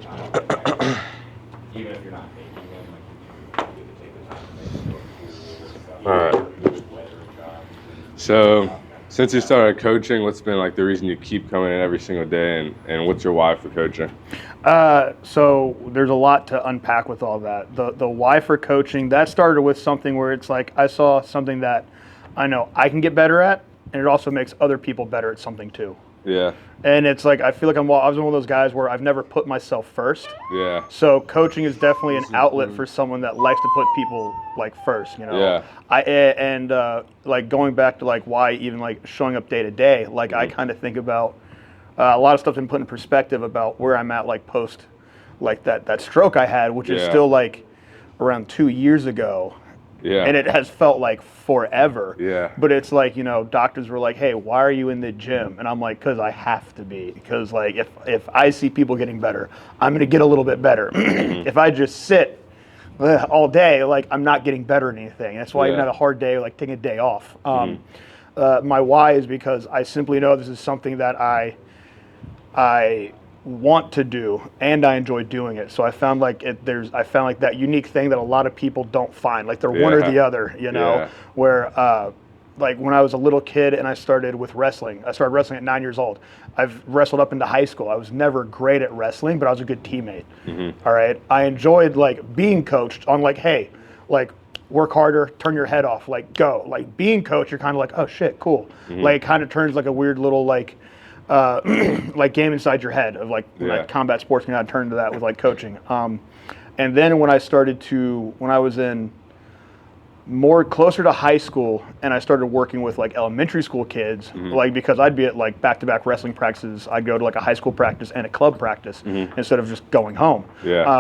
the time. Like, even if you're not making them, like you get to take the time to make them look cool. All right. So, since you started coaching, what's been like the reason you keep coming in every single day, and what's your why for coaching? So there's a lot to unpack with all that. The why for coaching, that started with something where it's like I saw something that I know I can get better at, and it also makes other people better at something too. Yeah. And it's like I feel like I was one of those guys where I've never put myself first. Yeah. So coaching is definitely an outlet for someone that likes to put people like first, you know. Yeah. Like going back to like why even like showing up day to day, like I kind of think about a lot of stuff been put in perspective about where I'm at like post like that stroke I had, which is still like around 2 years ago. Yeah. And it has felt like forever. Yeah. But it's like, you know, doctors were like, hey, why are you in the gym? And I'm like, because I have to be. Because, like, if I see people getting better, I'm going to get a little bit better. If I just sit all day, like, I'm not getting better at anything. That's why I even had a hard day, like, taking a day off. My why is because I simply know this is something that I want to do and I enjoy doing it. So I found like that unique thing that a lot of people don't find. Like they're one or the other, you know, where like when I was a little kid and I started with wrestling. I started wrestling at 9 years old. I've wrestled up into high school. I was never great at wrestling, but I was a good teammate. All right. I enjoyed like being coached on like, hey, like work harder, turn your head off, like go. Like being coached, you're kind of like, oh shit, cool. Like it kind of turns like a weird little like like game inside your head of like combat sports can kind of turn into that with like coaching. And then when I was in more closer to high school and I started working with like elementary school kids, like because I'd be at like back-to-back wrestling practices, I'd go to like a high school practice and a club practice instead of just going home.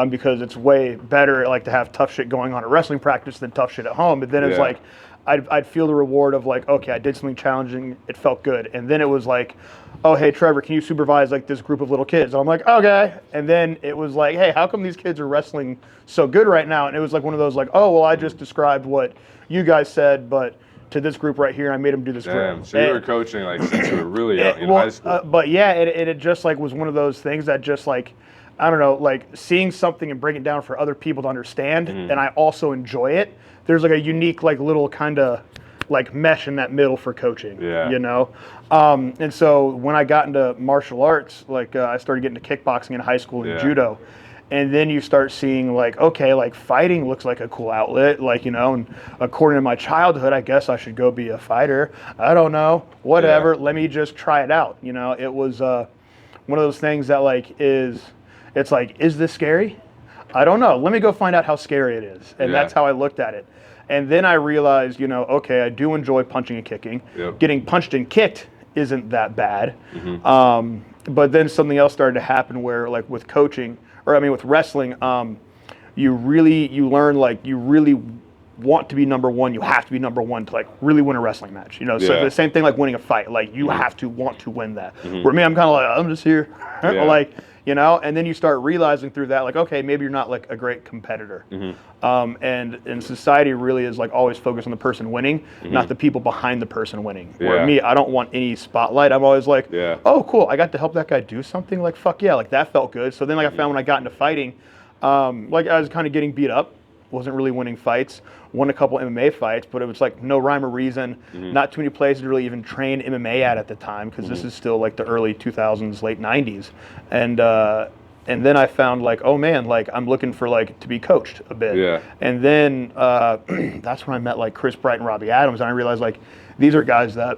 Because it's way better like to have tough shit going on at wrestling practice than tough shit at home. But then it's like I'd feel the reward of like, okay, I did something challenging, it felt good. And then it was like, oh, hey, Trevor, can you supervise like this group of little kids? And I'm like, okay. And then it was like, hey, how come these kids are wrestling so good right now? And it was like one of those like, oh, well, I just described what you guys said, but to this group right here, and I made them do this drill. So you were coaching like since you were really young in high school. But yeah, it just like was one of those things that just like, I don't know, like seeing something and breaking it down for other people to understand, and I also enjoy it. There's like a unique like little kind of like mesh in that middle for coaching, you know? And so when I got into martial arts, like I started getting to kickboxing in high school and judo. And then you start seeing like, okay, like fighting looks like a cool outlet, like, you know, and according to my childhood, I guess I should go be a fighter. I don't know, whatever. Let me just try it out. You know, it was one of those things that like it's like, is this scary? I don't know. Let me go find out how scary it is. And that's how I looked at it. And then I realized, you know, okay, I do enjoy punching and kicking. Getting punched and kicked isn't that bad. But then something else started to happen where like with coaching, or I mean with wrestling, you learn like you really want to be number one. You have to be number one to like really win a wrestling match. You know, so the same thing like winning a fight. Like you have to want to win that. Where me, I'm kind of like, I'm just here. Like, you know, and then you start realizing through that, like, okay, maybe you're not like a great competitor. And society really is like always focused on the person winning, not the people behind the person winning. Where me, I don't want any spotlight. I'm always like, oh, cool, I got to help that guy do something. Like, fuck yeah, like that felt good. So then like I found when I got into fighting, like I was kind of getting beat up. Wasn't really winning fights, won a couple MMA fights, but it was like no rhyme or reason, not too many places to really even train MMA at the time, because this is still like the early 2000s, late 90s. And then I found like, oh man, like I'm looking for like to be coached a bit. And then that's when I met like Chris Bright and Robbie Adams, and I realized like these are guys that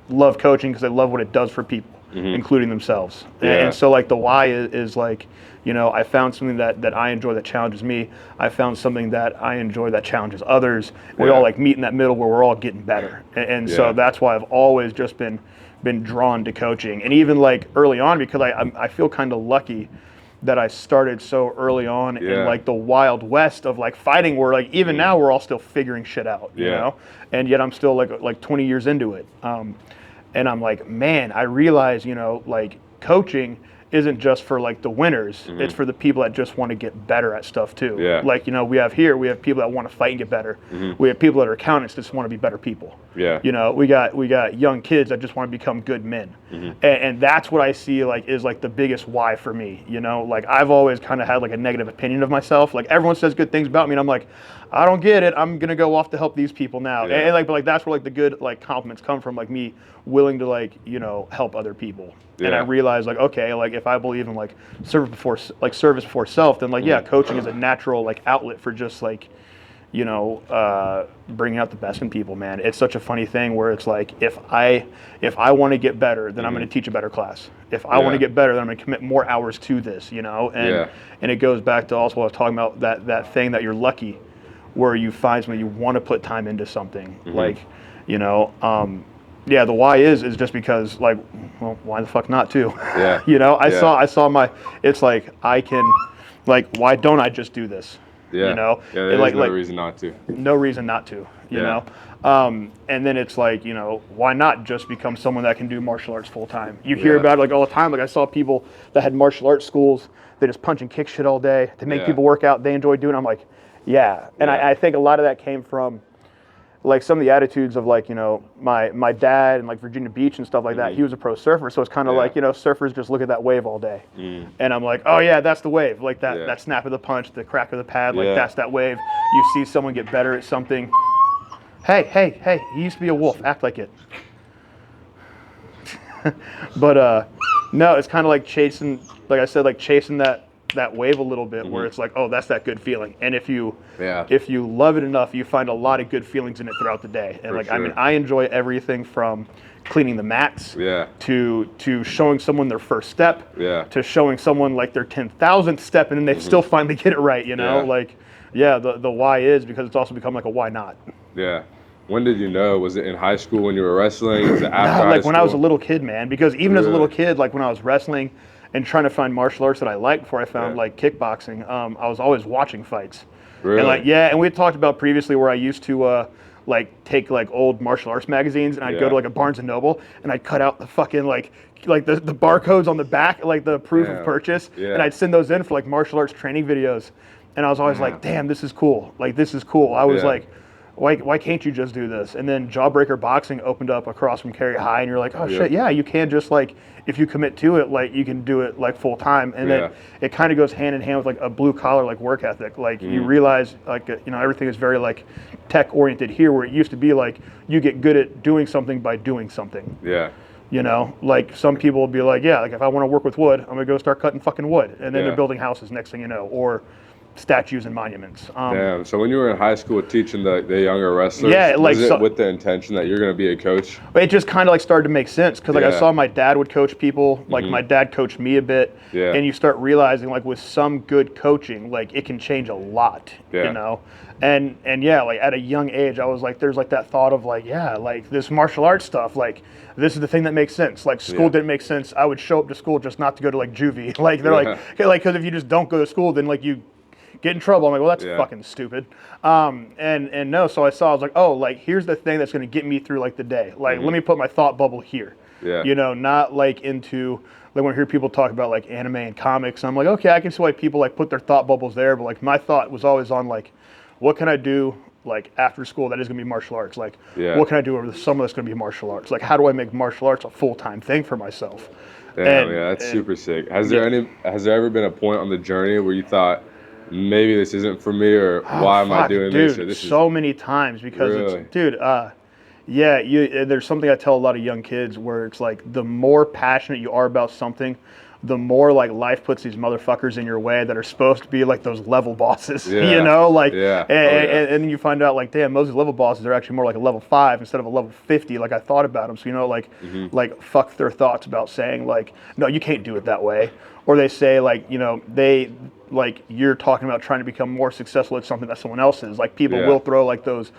love coaching because they love what it does for people, including themselves. And so like the why is like, you know, I found something that I enjoy that challenges me. I found something that I enjoy that challenges others. We all like meet in that middle where we're all getting better. And so that's why I've always just been drawn to coaching. And even like early on, because I feel kind of lucky that I started so early on in like the wild west of like fighting, where like even now we're all still figuring shit out, you know? And yet I'm still like 20 years into it. And I'm like, man, I realize, you know, like coaching isn't just for like the winners. It's for the people that just want to get better at stuff too. Yeah. Like, you know, we have people that want to fight and get better. We have people that are accountants that just want to be better people. Yeah. You know, we got young kids that just want to become good men. And that's what I see like is like the biggest why for me. You know, like I've always kind of had like a negative opinion of myself. Like everyone says good things about me and I'm like, I don't get it. I'm gonna go off to help these people now. Yeah. And like, but like that's where like the good like compliments come from, like me willing to like, you know, help other people. And I Yeah. realized like, okay, like if I believe in like service before self, then like yeah, coaching is a natural like outlet for just like, you know, bringing out the best in people, man. It's such a funny thing where it's like if I want to get better, then I'm going to teach a better class. If I want to get better, then I'm going to commit more hours to this, you know. And it goes back to also what I was talking about, that thing that you're lucky, where you find something you want to put time into something, like, you know. Yeah, the why is just because like, well, why the fuck not too? Yeah. You know, I saw my. It's like I can, like, why don't I just do this? Yeah. You know, Yeah, there's like, no reason not to. No reason not to. You know, and then it's like, you know, why not just become someone that can do martial arts full time? You hear about it like all the time. Like I saw people that had martial arts schools. They just punch and kick shit all day. They make people work out. They enjoy doing it. I'm like, yeah. And I think a lot of that came from like some of the attitudes of like, you know, my dad and like Virginia Beach and stuff like that. He was a pro surfer, so it's kind of like, you know, surfers just look at that wave all day. And I'm like, oh yeah, that's the wave. Like that snap of the punch, the crack of the pad, like that's that wave. You see someone get better at something. Hey, he used to be a wolf. Act like it. But no, it's kind of like chasing, like I said, like chasing that wave a little bit, where it's like, oh, that's that good feeling. And if you love it enough, you find a lot of good feelings in it throughout the day. And I mean, I enjoy everything from cleaning the mats to showing someone their first step to showing someone like their 10,000th step, and then they still finally get it right, you know. Like the why is because it's also become like a why not. When did you know? Was it in high school when you were wrestling? Was it after high like school? when I was a little kid, man. Because even as a little kid, like when I was wrestling and trying to find martial arts that I liked before I found like kickboxing, I was always watching fights. Really? And like and we had talked about previously where I used to like take like old martial arts magazines and I'd go to like a Barnes and Noble and I'd cut out the fucking like the barcodes on the back, like the proof of purchase, and I'd send those in for like martial arts training videos. And I was always like, damn, this is cool. Like this is cool. I was like, why can't you just do this? And then Jawbreaker Boxing opened up across from Cary High, and you're like, oh shit, yeah, you can just like, if you commit to it, like you can do it like full time. And then it kind of goes hand in hand with like a blue collar like work ethic. Like you realize like, you know, everything is very like tech oriented here, where it used to be like you get good at doing something by doing something. You know, like some people will be like, yeah, like if I want to work with wood, I'm gonna go start cutting fucking wood, and then they're building houses next thing you know, or statues and monuments. Damn. So when you were in high school teaching the younger wrestlers, was it with the intention that you're going to be a coach? It just kind of like started to make sense because like I saw my dad would coach people, like my dad coached me a bit, and you start realizing like with some good coaching, like it can change a lot, you know. And like at a young age, I was like, there's like that thought of like, like this martial arts stuff, like this is the thing that makes sense. Like school didn't make sense. I would show up to school just not to go to like juvie. Like they're like, okay, like because if you just don't go to school, then like you get in trouble. I'm like, well, that's fucking stupid. And no, so I was like, oh, like here's the thing that's going to get me through like the day. Like let me put my thought bubble here. You know, not like into like when I hear people talk about like anime and comics. I'm like, okay, I can see why people like put their thought bubbles there, but like my thought was always on like, what can I do like after school that is going to be martial arts? Like, what can I do over the summer that's going to be martial arts? Like, how do I make martial arts a full-time thing for myself? Damn, that's super sick. Has there ever been a point on the journey where you thought, maybe this isn't for me, or why am I doing this? Or this so many times because there's something I tell a lot of young kids where it's like the more passionate you are about something, the more like life puts these motherfuckers in your way that are supposed to be like those level bosses, you know, like, and then you find out like, damn, those level bosses are actually more like a level 5 instead of a level 50. Like I thought about them. So, you know, like, like fuck their thoughts about saying like, no, you can't do it that way. Or they say like, you know, like you're talking about trying to become more successful at something that someone else is. Like people will throw like those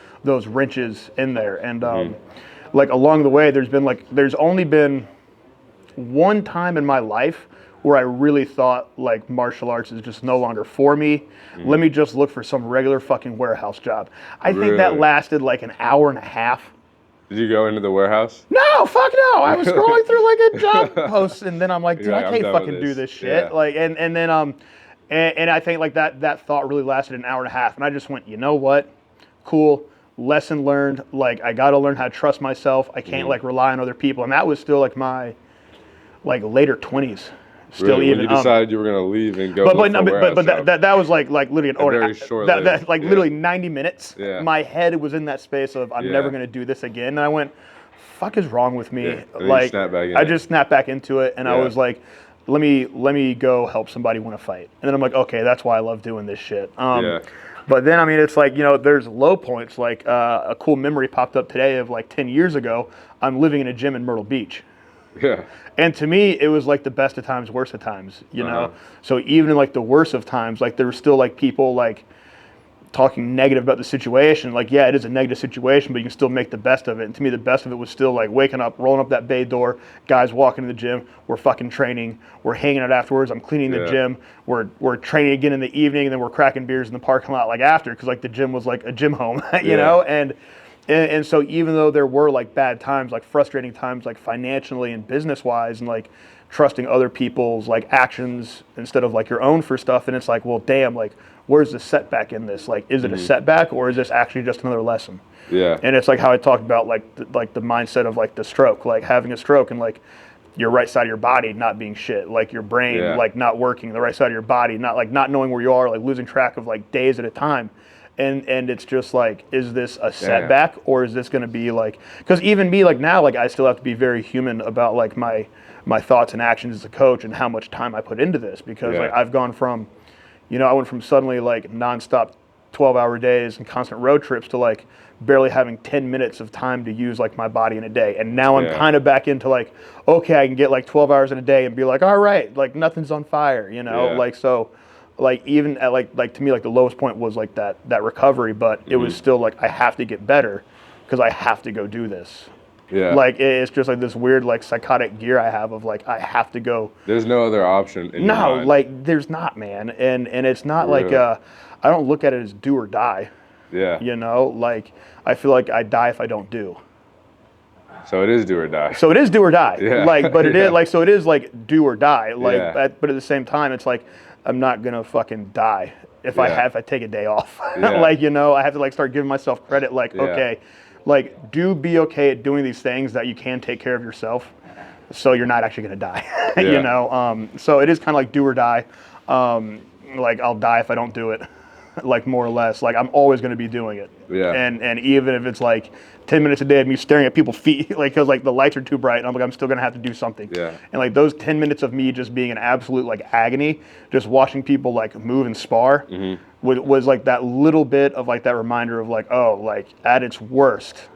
wrenches in there. And like along the way, there's only been one time in my life where I really thought like martial arts is just no longer for me. Let me just look for some regular fucking warehouse job. I think that lasted like an hour and a half. Did you go into the warehouse? No, fuck no. I was scrolling through like a job post, and then I'm like, dude, You're like, I I'm can't done with fucking do this. this shit. Yeah. Like, and then and I think like that thought really lasted an hour and a half, and I just went, you know what? Cool. Lesson learned. Like, I got to learn how to trust myself. I can't like rely on other people, and that was still like my like later 20s. Still Really? even When you decided you were gonna leave and go, but look for a warehouse job. that was like literally an order. very short-lived, That like yeah. literally 90 minutes. Yeah. My head was in that space of I'm Yeah. never gonna do this again. And I went, fuck is wrong with me? Yeah. And then you Like snap back in I it. just snapped back into it, and I Yeah. was like, let me go help somebody win a fight. And then I'm like, okay, that's why I love doing this shit. Yeah. But then I mean, it's like, you know, there's low points. Like a cool memory popped up today of like 10 years ago. I'm living in a gym in Myrtle Beach. Yeah. And to me, it was like the best of times, worst of times, you know? Uh-huh. So even in like the worst of times, like there were still like people like talking negative about the situation. Like, yeah, it is a negative situation, but you can still make the best of it. And to me, the best of it was still like waking up, rolling up that bay door, guys walking to the gym, we're fucking training, we're hanging out afterwards, I'm cleaning the Yeah. gym, we're training again in the evening, and then we're cracking beers in the parking lot like after, because like the gym was like a gym home, you Yeah. know? And so even though there were like bad times, like frustrating times, like financially and business wise, and like trusting other people's like actions instead of like your own for stuff, and it's like, well, damn, like where's the setback in this? Like, is it a setback, or is this actually just another lesson? Yeah. And it's like how I talked about like the mindset of like the stroke, like having a stroke and like your right side of your body not being shit, like your brain Yeah. like not working, the right side of your body not knowing where you are, like losing track of like days at a time. And it's just like, is this a setback, or is this going to be like, because even me, like now, like I still have to be very human about like my thoughts and actions as a coach and how much time I put into this, because Yeah. like I've gone from, you know, I went from suddenly like nonstop 12-hour days and constant road trips to like barely having 10 minutes of time to use like my body in a day. And now I'm Yeah. kind of back into like, okay, I can get like 12 hours in a day and be like, all right, like nothing's on fire, you know, Yeah. like so. Like even at like to me, like the lowest point was like that recovery, but it was still like I have to get better because I have to go do this. Yeah. Like it's just like this weird like psychotic gear I have of like I have to go. There's no other option in your No, mind. like there's not, man, and it's not like Really? I don't look at it as do or die. Yeah. You know, like I feel like I die if I don't do. So it is do or die. So it is do or die. Yeah. Like, but it Yeah. is like so it is like do or die. Like, Yeah. but at the same time, it's like I'm not gonna fucking die if Yeah. I take a day off. Yeah. Like, you know, I have to like start giving myself credit. Like, Yeah. okay, like do be okay at doing these things that you can take care of yourself, so you're not actually gonna die. Yeah. You know, so it is kind of like do or die. Like I'll die if I don't do it. Like more or less, like I'm always going to be doing it. Yeah. And even if it's like 10 minutes a day of me staring at people's feet, like because like the lights are too bright, and I'm like I'm still going to have to do something. Yeah. And like those 10 minutes of me just being an absolute like agony, just watching people like move and spar, was like that little bit of like that reminder of like, oh, like at its worst,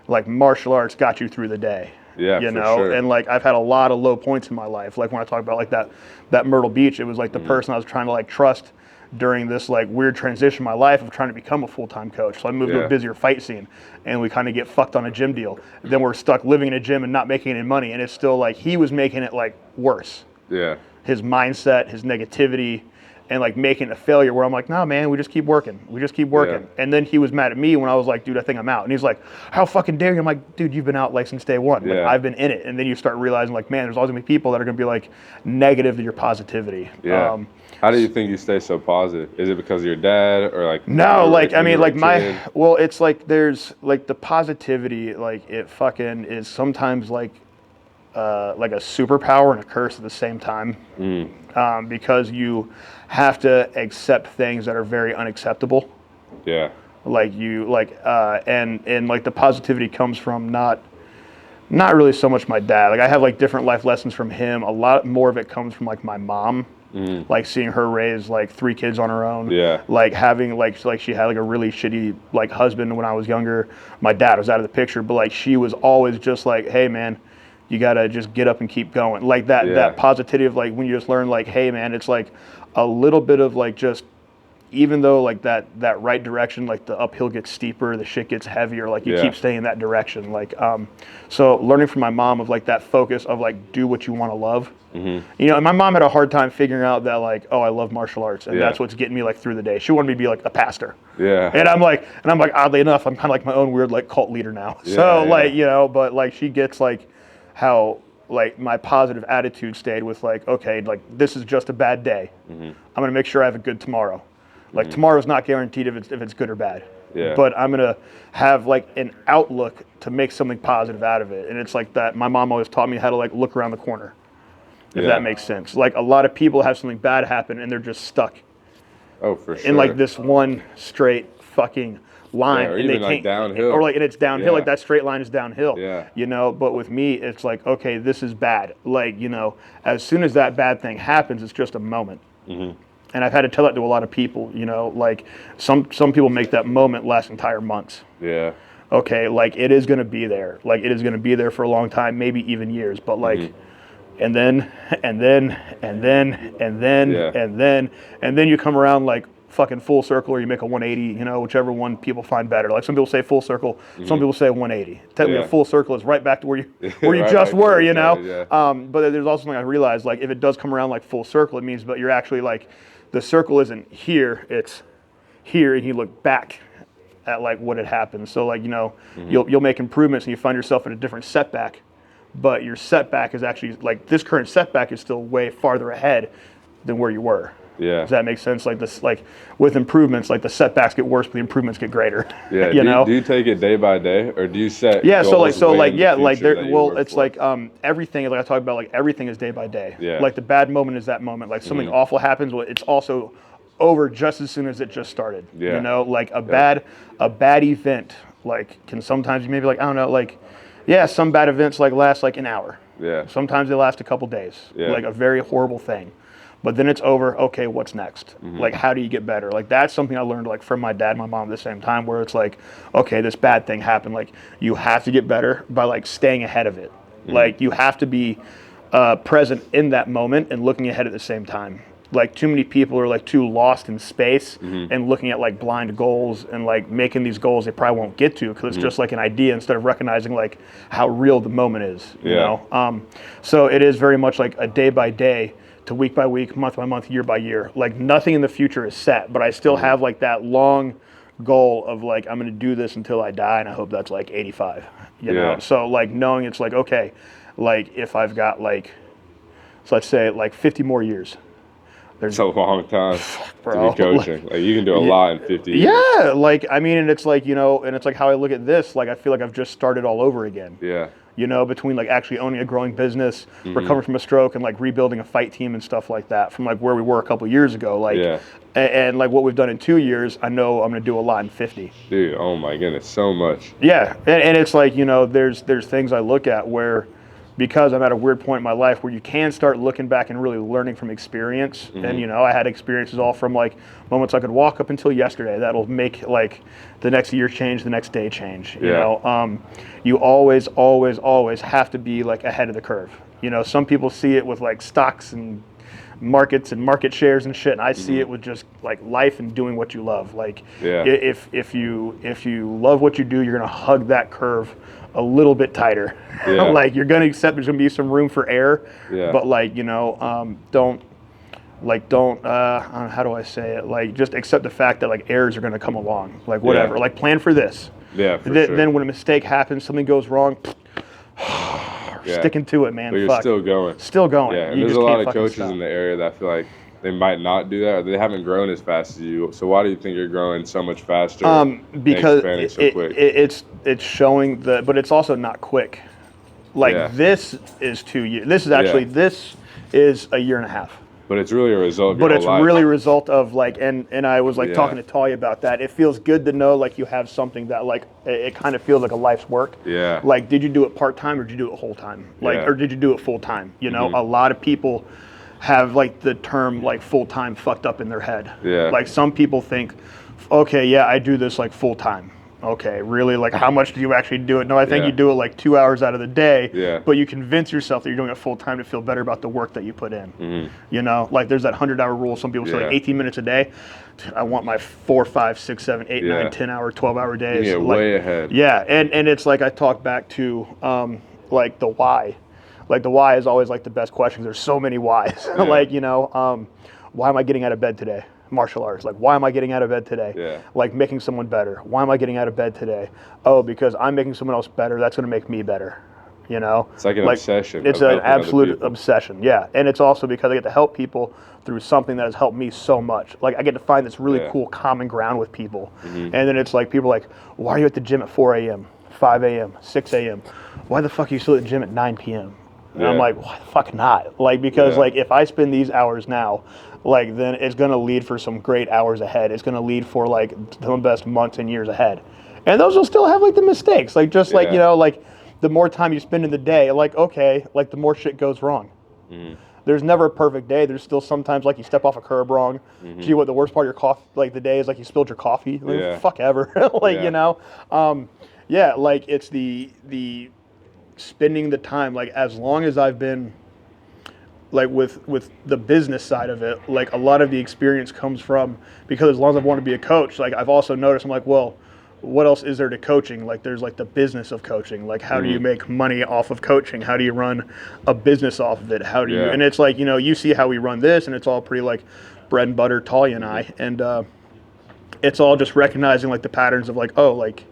like martial arts got you through the day. Yeah, You for know, sure. and like I've had a lot of low points in my life. Like when I talk about like that Myrtle Beach, it was like the person I was trying to like trust during this like weird transition in my life of trying to become a full-time coach. So I moved to Yeah. a busier fight scene, and we kind of get fucked on a gym deal. Then we're stuck living in a gym and not making any money, and it's still like he was making it like worse. Yeah. His mindset, his negativity, and like making it a failure where I'm like, nah, man, we just keep working. We just keep working. Yeah. And then he was mad at me when I was like, dude, I think I'm out. And he's like, how fucking dare you? I'm like, dude, you've been out like since day one. Like, Yeah. I've been in it. And then you start realizing like, man, there's always gonna be people that are gonna be like negative to your positivity. Yeah. How do you think you stay so positive? Is it because of your dad or like? No, you were like I when you mean, were a like kid? well, it's like there's like the positivity, like it fucking is sometimes like a superpower and a curse at the same time, because you have to accept things that are very unacceptable. Yeah. Like you like and like the positivity comes from not really so much my dad. Like I have like different life lessons from him. A lot more of it comes from like my mom. Like seeing her raise like 3 kids on her own. Yeah. Like having like she had like a really shitty like husband when I was younger. My dad was out of the picture, but like she was always just like, hey man, you gotta just get up and keep going. Like that Yeah. that positivity of like when you just learn like, hey man, it's like a little bit of like just even though like that right direction, like the uphill gets steeper, the shit gets heavier, like you keep staying in that direction. Like, so learning from my mom of like that focus of like do what you want to love. You know, and my mom had a hard time figuring out that like, oh, I love martial arts, and that's what's getting me like through the day. She wanted me to be like a pastor. And I'm like, oddly enough, I'm kind of like my own weird like cult leader now. Like, you know, but like she gets like how like my positive attitude stayed with like, okay, like this is just a bad day. I'm gonna make sure I have a good tomorrow. Like tomorrow's not guaranteed if it's good or bad. But I'm gonna have like an outlook to make something positive out of it. And it's like that. My mom always taught me how to like look around the corner. If that makes sense. Like a lot of people have something bad happen and they're just stuck. Oh, for sure. In like this one straight fucking line, or and even they like can't, downhill. or like, and it's downhill. Like that straight line is downhill. You know, but with me, it's like, okay, this is bad. Like, you know, as soon as that bad thing happens, it's just a moment. And I've had to tell that to a lot of people. You know, like some people make that moment last entire months. Okay, like it is going to be there. Like it is going to be there for a long time, maybe even years. But like. And then you come around like fucking full circle, or you make a 180, you know, whichever one people find better. Like some people say full circle, some people say 180. Technically a full circle is right back to where you Right just were, you know. Started, But there's also something I realized, like if it does come around like full circle, it means but you're actually like the circle isn't here, it's here, and you look back at like what had happened. So like, you know, you'll make improvements and you find yourself at a different setback. But your setback is actually, like, this current setback is still way farther ahead than where you were. Does that make sense? Like, this, like, with improvements, like, the setbacks get worse, but the improvements get greater. You know? Do you take it day by day, or do you set goals goals it's like, everything, like I talk about, like, everything is day by day. Like, the bad moment is that moment. Like, something awful happens, well, it's also over just as soon as it just started. You know? Like, a bad event, like, can sometimes maybe, like, I don't know, like, some bad events like last like an hour. Sometimes they last a couple days. Like a very horrible thing. But then it's over. Okay, what's next? Like, how do you get better? Like, that's something I learned like from my dad and my mom at the same time, where it's like, okay, this bad thing happened. Like, you have to get better by like staying ahead of it. Like, you have to be present in that moment and looking ahead at the same time. Like, too many people are like too lost in space and looking at like blind goals and like making these goals they probably won't get to because it's just like an idea instead of recognizing like how real the moment is, you know? So it is very much like a day by day to week by week, month by month, year by year. Like, nothing in the future is set, but I still have like that long goal of like, I'm going to do this until I die, and I hope that's like 85, you know? So like knowing it's like, okay, like if I've got like, so let's say like 50 more years. It's a long time to be coaching. Like you can do a lot in 50 years. Yeah, like I mean, and it's like, you know, and it's like how I look at this, like I feel like I've just started all over again. You know, between like actually owning a growing business, recovering from a stroke, and like rebuilding a fight team and stuff like that from like where we were a couple years ago. Like and like what we've done in 2 years, I know I'm gonna do a lot in 50. Dude, oh my goodness, so much. And it's like, you know, there's things I look at where, because I'm at a weird point in my life where you can start looking back and really learning from experience. And, you know, I had experiences all from like moments I could walk up until yesterday that'll make like the next year change, the next day change. You know, you always have to be like ahead of the curve. You know, some people see it with like stocks and markets and market shares and shit, and I see it with just like life and doing what you love. Like if you love what you do, you're gonna hug that curve a little bit tighter. Like you're gonna accept there's gonna be some room for error, but like, you know, don't how do I say it, like just accept the fact that like errors are gonna come along, like whatever, like plan for this. For sure. Then when a mistake happens, something goes wrong, sticking to it, man. But you're still going. Still going. And there's a lot of coaches in the area that feel like they might not do that, or they haven't grown as fast as you. So why do you think you're growing so much faster? Because and expanding so quick? It's showing but it's also not quick. Like this is 2 years. This is actually this is a year and a half. But it's really a result of But your it's whole life. really a result of like, and I was like talking to Talia about that. It feels good to know like you have something that like it kind of feels like a life's work. Like, did you do it part-time or did you do it whole time? Like, or did you do it full time? You know, a lot of people have like the term like full time fucked up in their head. Like some people think, okay, I do this like full time. okay, really? Like, how much do you actually do it? No, I think Yeah. you do it like 2 hours out of the day. Yeah. But you convince yourself that you're doing it full time to feel better about the work that you put in. You know, like there's that 100-hour rule. Some people say like Yeah. 18 minutes a day. Dude, I want my 4, 5, 6, 7, 8, Yeah. 9, 10-hour, 12-hour days. You get like, way ahead. Yeah, and it's like I talk back to like the why. Like the why is always like the best question. There's so many whys. Yeah. Like, you know, why am I getting out of bed today? Martial arts. Like, why am I getting out of bed today? Yeah. Like making someone better. Why am I getting out of bed today? Oh, because I'm making someone else better. That's going to make me better. You know, It's like an obsession. It's of an helping other absolute people. obsession. Yeah, and it's also because I get to help people through something that has helped me so much. Like I get to find this really Yeah. cool common ground with people, and then it's like people are like, why are you at the gym at 4 a.m., 5 a.m., 6 a.m.? Why the fuck are you still at the gym at 9 p.m.? And I'm Yeah. like, why the fuck not? Like, because Yeah. like if I spend these hours now, like then it's gonna lead for some great hours ahead. It's gonna lead for like the best months and years ahead. And those will still have like the mistakes. Like just like, Yeah. you know, like the more time you spend in the day, like okay, like the more shit goes wrong. There's never a perfect day. There's still sometimes like you step off a curb wrong. Gee, what the worst part of your coffee, like the day is like you spilled your coffee. Like, Yeah. fuck ever. Like, Yeah. you know, yeah, like it's the spending the time, like as long as I've been like with the business side of it, like a lot of the experience comes from because as long as I've wanted to be a coach, like I've also noticed I'm like, well, what else is there to coaching? Like there's like the business of coaching. Like how do you make money off of coaching? How do you run a business off of it? How do you Yeah. and it's like, you know, you see how we run this and it's all pretty like bread and butter, Talia and I, and it's all just recognizing like the patterns of like, oh, like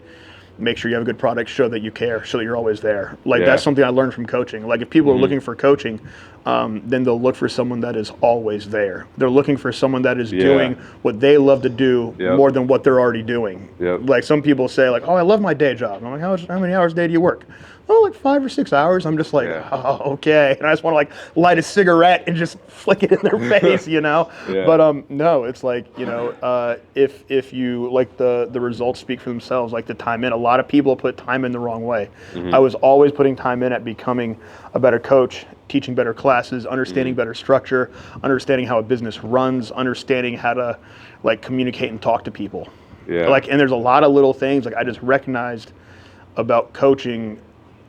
make sure you have a good product, show that you care, show that you're always there. Like Yeah. that's something I learned from coaching. Like if people are looking for coaching, then they'll look for someone that is always there. They're looking for someone that is doing what they love to do Yep. more than what they're already doing. Yep. Like some people say like, oh, I love my day job. And I'm like, how many hours a day do you work? Oh, like 5 or 6 hours. I'm just like, Yeah. oh, okay. And I just want to like light a cigarette and just flick it in their face, you know? Yeah. But no, it's like, you know, if you like the results speak for themselves, like the time in, a lot of people put time in the wrong way. I was always putting time in at becoming a better coach, teaching better classes, understanding better structure, understanding how a business runs, understanding how to like communicate and talk to people. Yeah. Like, and there's a lot of little things like I just recognized about coaching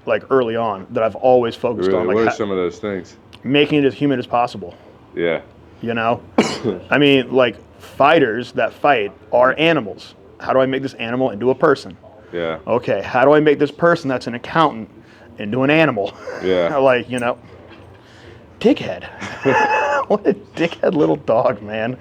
like early on that I've always focused Really, on, like what are some of those things? making it as human as possible. Yeah. You know, I mean, like fighters that fight are animals. How do I make this animal into a person? Yeah. Okay, how do I make this person that's an accountant into an animal? Yeah. Like, you know, dickhead. What a dickhead little dog, man.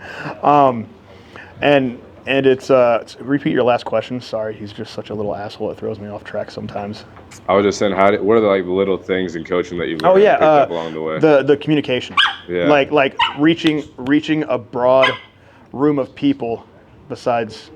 And it's repeat your last question. Sorry, he's just such a little asshole. It throws me off track sometimes. I was just saying, what are the like little things in coaching that you've Oh learned yeah, picked up along the way? the communication. Yeah. Like reaching a broad room of people besides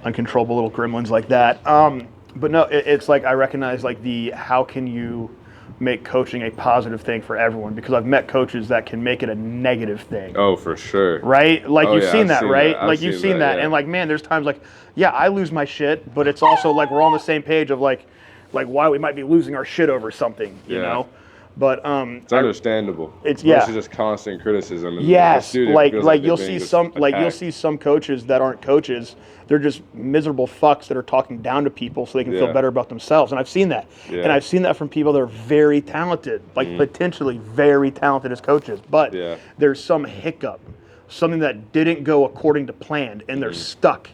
uncontrollable little gremlins like that. But no, it's like I recognize like how can you make coaching a positive thing for everyone, because I've met coaches that can make it a negative thing. Oh, for sure. Right? Like Oh, you've yeah, seen I've that, seen right? that. I've Like you've seen seen that, that. yeah. And like, man, there's times like, yeah, I lose my shit, but it's also like we're all on the same page of like why we might be losing our shit over something, you Yeah. know? But It's understandable. It's- yeah. Versus just constant criticism. And the yes, student like feels like they're you'll being see just some like you'll attacked. see some coaches that aren't coaches. They're just miserable fucks that are talking down to people so they can feel Yeah. better about themselves. And I've seen that. Yeah. And I've seen that from people that are very talented, like potentially very talented as coaches. But Yeah. there's some hiccup, something that didn't go according to plan, and they're stuck.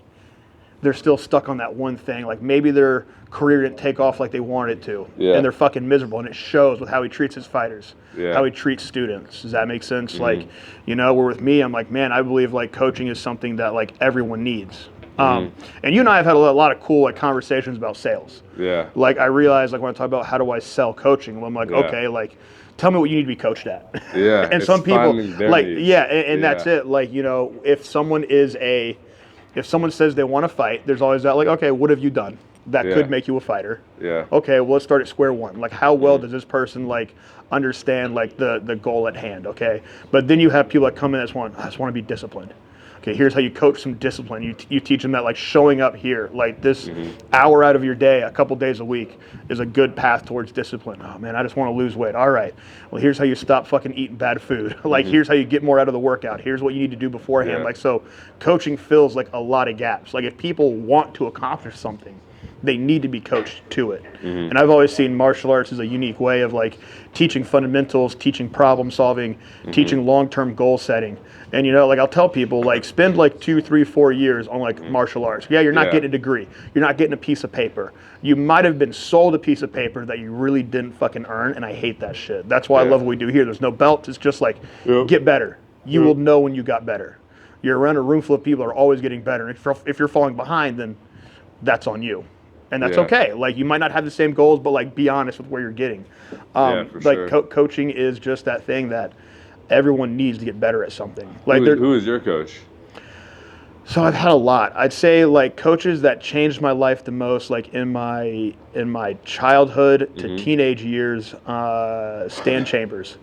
They're still stuck on that one thing. Like maybe their career didn't take off like they wanted it to. Yeah. And they're fucking miserable. And it shows with how he treats his fighters, Yeah. how he treats students. Does that make sense? Like, you know, where with me, I'm like, man, I believe like coaching is something that like everyone needs. And you and I have had a lot of cool like conversations about sales. Yeah. Like I realize like when I talk about how do I sell coaching, well, I'm like, Yeah. okay, like tell me what you need to be coached at. Yeah, And it's some people finding their like, needs. yeah, and that's Yeah. it. Like, you know, if someone says they want to fight, there's always that like, okay, what have you done that Yeah. could make you a fighter? Yeah. Okay, well, let's start at square one. Like, how well does this person like understand like the goal at hand? Okay, but then you have people that come in I just want to be disciplined. Okay, here's how you coach some discipline. You teach them that like showing up here, like this Mm-hmm. hour out of your day, a couple days a week, is a good path towards discipline. Oh man, I just want to lose weight. All right, well here's how you stop fucking eating bad food. Like here's how you get more out of the workout. Here's what you need to do beforehand. Yeah. Like so, coaching fills like a lot of gaps. Like if people want to accomplish something, they need to be coached to it. And I've always seen martial arts as a unique way of like teaching fundamentals, teaching problem solving, teaching long-term goal setting. And you know, like I'll tell people, like spend like 2, 3, 4 years on like martial arts. Yeah, you're not getting a degree. You're not getting a piece of paper. You might have been sold a piece of paper that you really didn't fucking earn, and I hate that shit. That's why I love what we do here. There's no belts. It's just like, get better. You will know when you got better. You're around a room full of people that are always getting better. And if you're falling behind, then that's on you. And that's okay. Like you might not have the same goals, but like be honest with where you're getting. For like sure. coaching is just that thing that everyone needs to get better at something. Like who is your coach? So I've had a lot. I'd say like coaches that changed my life the most, like in my childhood to teenage years, Stan Chambers.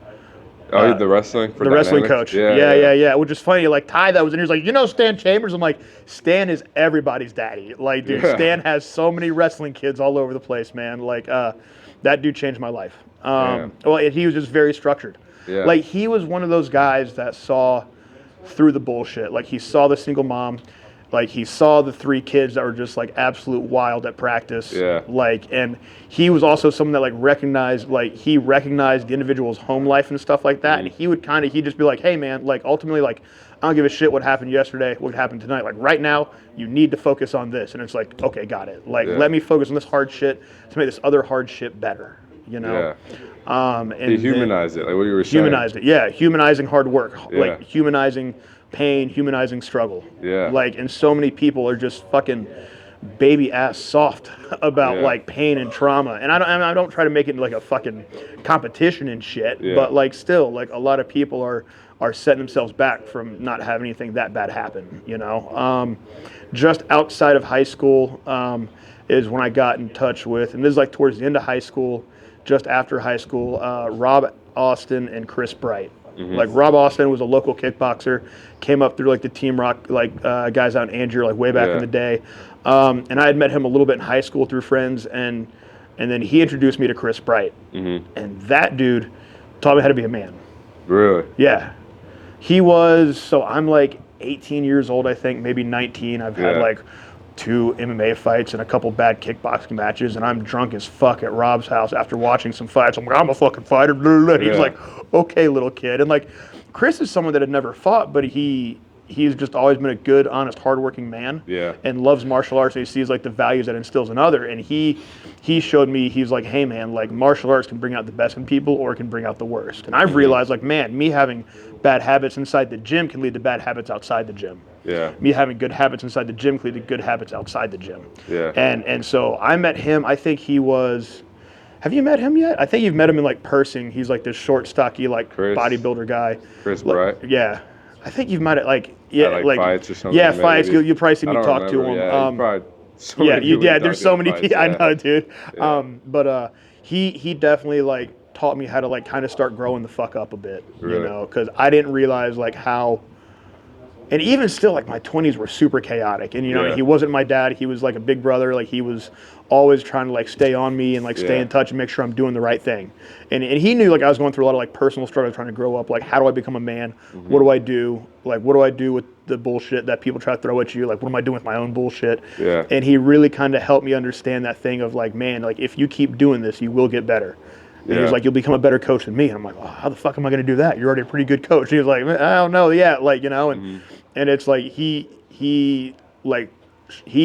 Oh, the wrestling? The wrestling coach. Yeah. Yeah. Which is funny. Like Ty, that was in here. He's like, you know Stan Chambers? I'm like, Stan is everybody's daddy. Like, dude, Stan has so many wrestling kids all over the place, man. Like, that dude changed my life. Well, he was just very structured. Yeah. Like, he was one of those guys that saw through the bullshit. Like, he saw the single mom. Like, he saw the 3 kids that were just, like, absolute wild at practice. Yeah. Like, and he was also someone that, like, recognized the individual's home life and stuff like that. And he'd just be like, hey, man, like, ultimately, like, I don't give a shit what happened yesterday, what happened tonight. Like, right now, you need to focus on this. And it's like, okay, got it. Like, let me focus on this hard shit to make this other hard shit better, you know? Yeah. And he humanized it, like what you were saying. Humanized it, yeah. Humanizing hard work. Like, humanizing pain, humanizing struggle. Yeah. Like, and so many people are just fucking baby ass soft about like pain and trauma. And I don't try to make it like a fucking competition and shit. Yeah. But like still, like a lot of people are setting themselves back from not having anything that bad happen. You know, just outside of high school is when I got in touch with, and this is like towards the end of high school, just after high school, Rob Austin and Chris Bright. Like Rob Austin was a local kickboxer, came up through like the Team Rock guys out in Angier like way back in the day, and I had met him a little bit in high school through friends, and then he introduced me to Chris Bright, and that dude taught me how to be a man. Really? Yeah, he was. So I'm like 18 years old, I think, maybe 19. I've had like 2 MMA fights and a couple bad kickboxing matches, and I'm drunk as fuck at Rob's house after watching some fights. I'm like, I'm a fucking fighter. He's like, okay, little kid. And like, Chris is someone that had never fought, but he's just always been a good, honest, hardworking man. Yeah. And loves martial arts. And he sees like the values that instills in other. And he showed me, he's like, hey man, like martial arts can bring out the best in people or it can bring out the worst. And I've realized like, man, me having bad habits inside the gym can lead to bad habits outside the gym. Yeah. Me having good habits inside the gym can lead to good habits outside the gym. Yeah. And so I met him. I think he was. Have you met him yet? I think you've met him in like person. He's like this short, stocky, like bodybuilder guy. Chris like, Bright. Yeah. I think you've met it like like fights or something. Yeah, maybe. fights. You'll probably see me talk to him. Yeah, There's so many people. Yeah. I know, dude. Yeah. But he definitely like taught me how to like kind of start growing the fuck up a bit. Really? You know, because I didn't realize like how. And even still, like, my 20s were super chaotic. And, you know, he wasn't my dad. He was, like, a big brother. Like, he was always trying to, like, stay on me and, like, stay in touch and make sure I'm doing the right thing. And he knew, like, I was going through a lot of, like, personal struggles trying to grow up. Like, how do I become a man? What do I do? Like, what do I do with the bullshit that people try to throw at you? Like, what am I doing with my own bullshit? Yeah. And he really kind of helped me understand that thing of, like, man, like, if you keep doing this, you will get better. And he was like, you'll become a better coach than me. And I'm like, oh, how the fuck am I going to do that? You're already a pretty good coach. And he was like, I don't know. Yeah. Like, you know, and it's like, he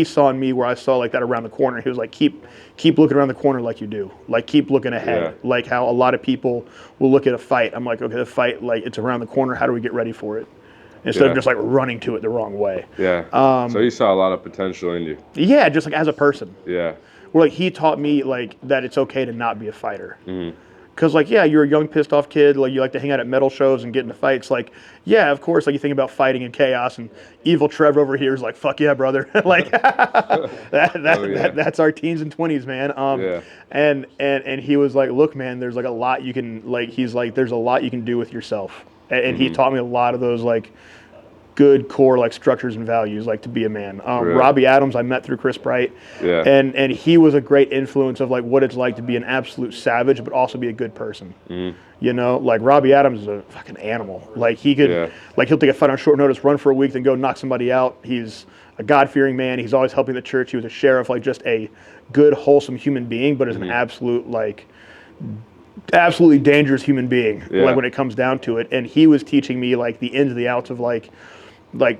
saw in me where I saw like that around the corner. He was like, keep looking around the corner like you do. Like, keep looking ahead. Yeah. Like how a lot of people will look at a fight. I'm like, okay, the fight, like it's around the corner. How do we get ready for it? Instead of just like running to it the wrong way. Yeah. So you saw a lot of potential in you. Yeah. Just like as a person. Yeah. Where like he taught me like that it's okay to not be a fighter. Because like, yeah, you're a young pissed off kid, like you like to hang out at metal shows and get into fights. Like, yeah, of course, like you think about fighting and chaos, and evil Trevor over here is like, fuck yeah, brother. Like that's our teens and 20s, man. And he was like, look, man, there's like a lot you can like. He's like, there's a lot you can do with yourself, and he taught me a lot of those like good core like structures and values like to be a man. Really? Robbie Adams I met through Chris Bright, and he was a great influence of like what it's like to be an absolute savage but also be a good person. You know, like Robbie Adams is a fucking animal. Like he could, like he'll take a fight on short notice, run for a week, then go knock somebody out. He's a God-fearing man. He's always helping the church. He was a sheriff, like just a good, wholesome human being, but is an absolute like absolutely dangerous human being. Like when it comes down to it, and he was teaching me like the ins and the outs of like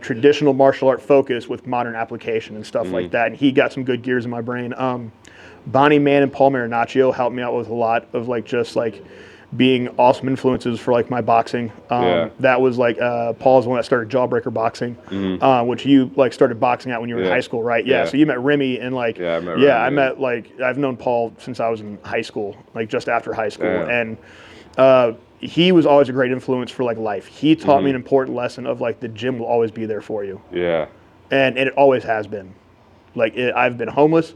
traditional martial art focus with modern application and stuff like that. And he got some good gears in my brain. Bonnie Mann and Paul Marinaccio helped me out with a lot of like just like being awesome influences for like my boxing. That was like Paul's the one that started Jawbreaker boxing, which you like started boxing at when you were in high school, right? So you met Remy and like I met like I've known Paul since I was in high school, like just after high school, and he was always a great influence for like life. He taught me an important lesson of like the gym will always be there for you. And it always has been. Like I've been homeless.